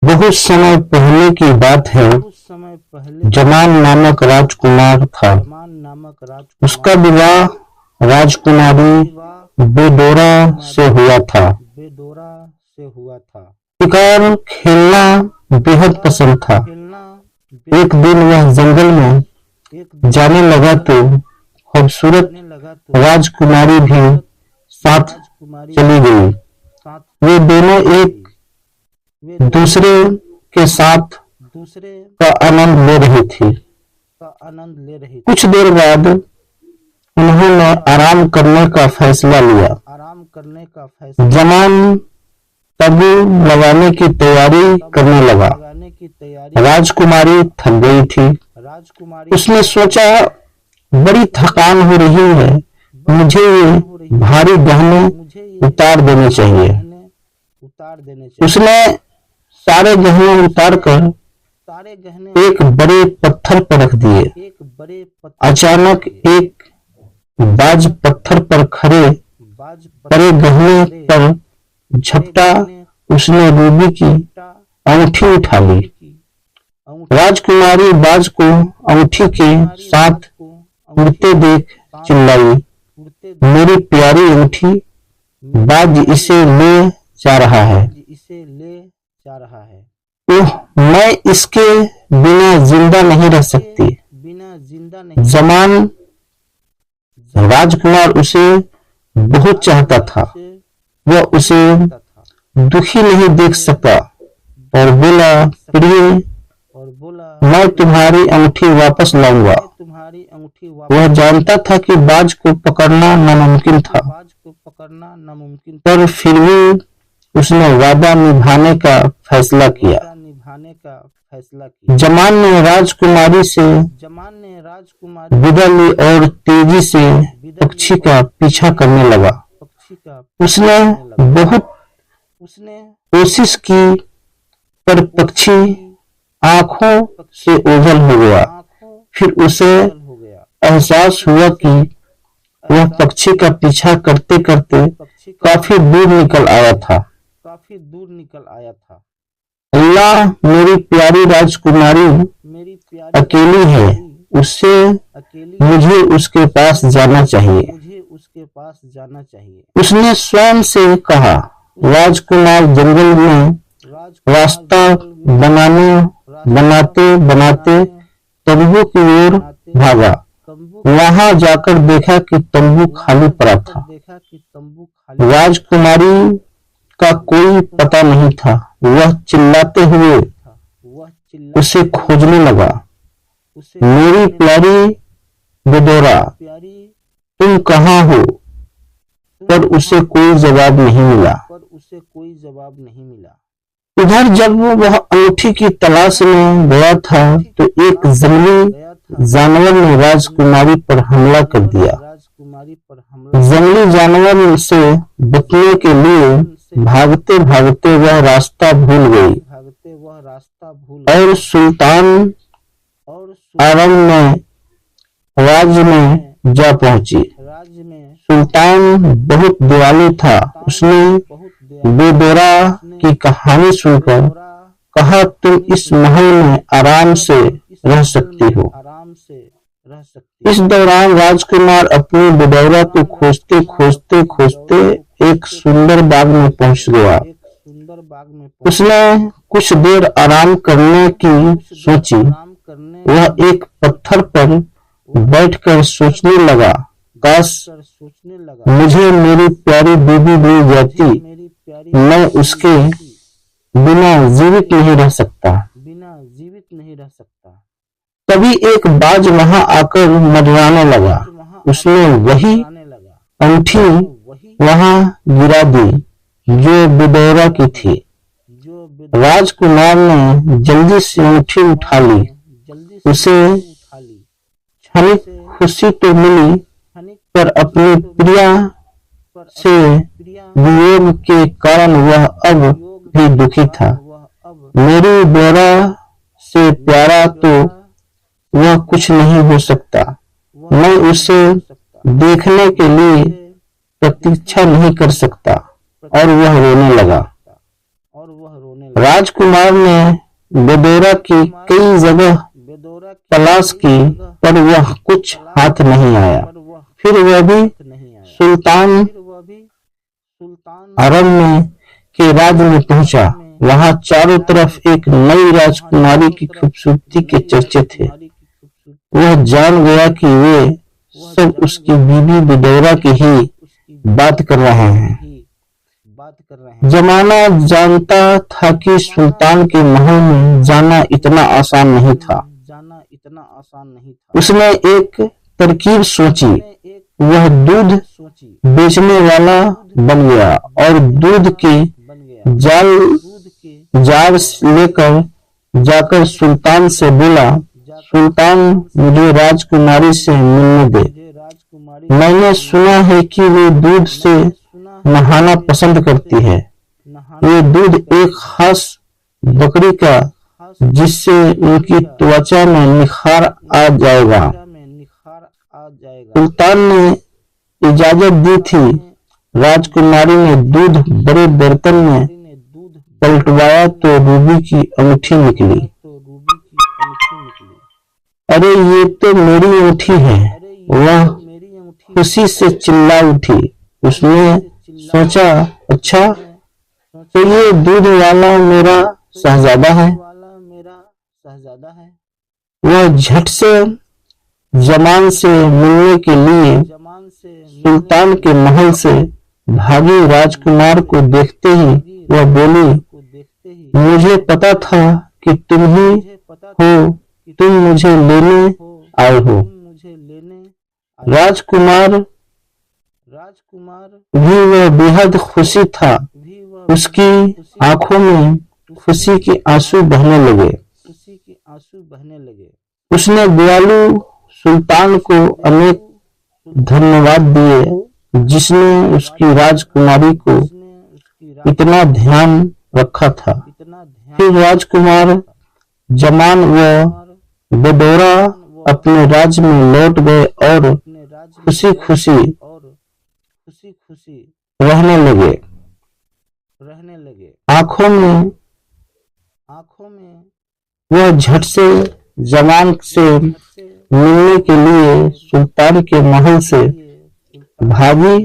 बहुत समय पहले की बात है। जमान नामक राजकुमार था। उसका विवाह राजकुमारी बेडोरा से हुआ था। शिकार खेलना बेहद पसंद था। एक दिन वह जंगल में जाने लगा तो खूबसूरत राजकुमारी भी साथ चली गई। वे दोनों एक दूसरे के साथ का आनंद ले रही थी। कुछ देर बाद उन्होंने आराम करने का फैसला लिया। जमान तंबू लगाने की तैयारी करने लगा। राजकुमारी थक गई थी। उसने सोचा, बड़ी थकान हो रही है, मुझे ये भारी गहने उतार देने चाहिए। उसने सारे गहने उतारकर एक बड़े पत्थर पर रख दिए। अचानक एक बाज पत्थर पर खड़े बड़े गहने पर झपटा। उसने रूबी की अंगूठी उठा ली। राजकुमारी बाज को अंगूठी के साथ उड़ते देख चिल्लाई, मेरी प्यारी अंगूठी, बाज इसे ले जा रहा है। ओह, मैं इसके बिना जिंदा नहीं रह सकती। जमान राजकुमार उसे बहुत चाहता था। वह उसे दुखी नहीं देख सका और बोला, प्रिय, मैं तुम्हारी अंगूठी वापस लाऊंगा। वह जानता था कि बाज को पकड़ना नामुमकिन था, पर फिर भी उसने वादा निभाने का फैसला किया। जमान ने राजकुमारी से विदा ली और तेजी से पक्षी का पीछा करने लगा। उसने बहुत कोशिश की, पर पक्षी आंखों से ओझल हो गया। फिर उसे एहसास हुआ कि वह पक्षी का पीछा करते करते काफी दूर निकल आया था। अल्लाह, मेरी प्यारी राजकुमारी अकेली है, उससे मुझे उसके पास जाना चाहिए। उसने स्वयं से कहा। राजकुमार जंगल में रास्ता बनाते बनाते तंबू की ओर भागा। वहां जाकर देखा कि तंबू खाली पड़ा था। राजकुमारी का कोई पता नहीं था। वह चिल्लाते हुए उसे खोजने लगा, मेरी प्यारी बेडोरा, तुम कहाँ हो? पर उसे कोई जवाब नहीं मिला। उधर जब वह अंगूठी की तलाश में गया था तो एक जंगली जानवर ने राजकुमारी पर हमला कर दिया। जंगली जानवर से बचने के लिए भागते भागते वह रास्ता भूल गई और सुल्तान आलम में राज्य में जा पहुंची। सुल्तान बहुत दयालु था। उसने बेडोरा की कहानी सुनकर कहा, तुम इस महल में आराम से रह सकती हो। इस दौरान राजकुमार अपनी बेडोरा को खोजते खोजते खोजते एक सुंदर बाग में पहुंच गया। उसने कुछ देर आराम करने की सोची। वह एक पत्थर पर बैठकर सोचने लगा, काश मुझे मेरी प्यारी बीबी मिल जाती, मैं उसके बिना जीवित नहीं रह सकता। तभी एक बाज वहां आकर मंडराने लगा। उसने वही अंगूठी वहां गिरा दी जो बेडोरा की थी। राजकुमार ने जल्दी से अंगूठी उठा ली। उसे क्षणिक खुशी तो मिली, पर अपनी प्रिया से वियोग के कारण वह अब भी दुखी था। मेरी बेडोरा से प्यारा तो वह कुछ नहीं हो सकता। मैं उसे देखने के लिए प्रतीक्षा नहीं कर सकता। और वह रोने लगा। राजकुमार ने बेदोरा की कई जगह तलाश की पर वह कुछ हाथ नहीं आया। फिर वह भी सुल्तान अरण्य के राज्य में पहुंचा। वहां चारों तरफ एक नई राजकुमारी की खूबसूरती के चर्चे थे। वह जान गया कि वे सब उसकी बीबी बेदोरा की ही बात कर रहे हैं। जमाना जानता था कि सुल्तान के महल में जाना इतना आसान नहीं था। उसने एक तरकीब सोची। वह दूध बेचने वाला बन गया और दूध के जार लेकर जाकर सुल्तान से बोला, सुल्तान मुझे राजकुमारी से मिलने दे। मैंने सुना है कि वे दूध से नहाना पसंद करती है। ये दूध एक खास बकरी का जिससे उनकी त्वचा में निखार आ जाएगा। सुल्तान ने इजाजत दी थी। राजकुमारी ने दूध बड़े बर्तन में पलटवाया तो रूबी की अंगूठी निकली। अरे ये तो मेरी अंगूठी है। वह खुशी से चिल्ला उठी। उसने सोचा, अच्छा तो ये दूध वाला मेरा शहजादा है। वह झट से जमान से मिलने के लिए सुल्तान के महल से भागी। राजकुमार को देखते ही वह बोली, मुझे पता था कि तुम ही हो, तुम मुझे लेने आए हो। राजकुमार भी वह बेहद खुशी था। उसकी आंखों में खुशी के आंसू बहने लगे। उसने दयालु सुल्तान को अनेक धन्यवाद दिए जिसने उसकी राजकुमारी को इतना ध्यान रखा था। फिर राजकुमार जमान व बेदोरा अपने राज्य में लौट गए और खुशी खुशी रहने लगे। आंखों में वह झट से जमान से मिलने के लिए सुल्तान के महल से भागी।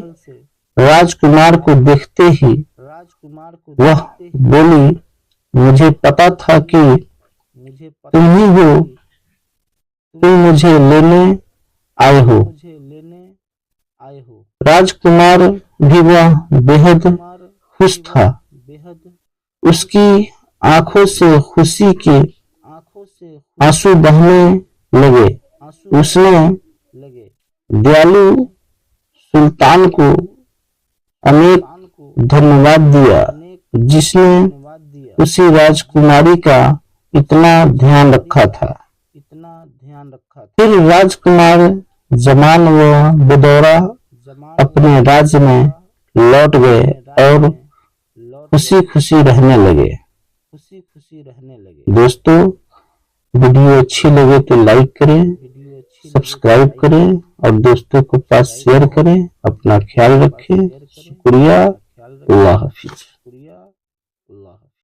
राजकुमार को देखते ही वह बोली, मुझे पता था कि तुम ही हो, तुम मुझे लेने आए हो। राजकुमार भी वह बेहद खुश था। उसकी आंखों से खुशी के आंसू बहने लगे। उसने दयालु सुल्तान को अनेक धन्यवाद दिया जिसने उसी राजकुमारी का इतना ध्यान रखा था। फिर राजकुमार जमान व बेदोरा अपने राज्य में लौट गए और खुशी खुशी रहने लगे। दोस्तों, वीडियो अच्छी लगे तो लाइक करें, सब्सक्राइब करें और दोस्तों के पास शेयर करें। अपना ख्याल रखें। शुक्रिया। अल्लाह हाफिज।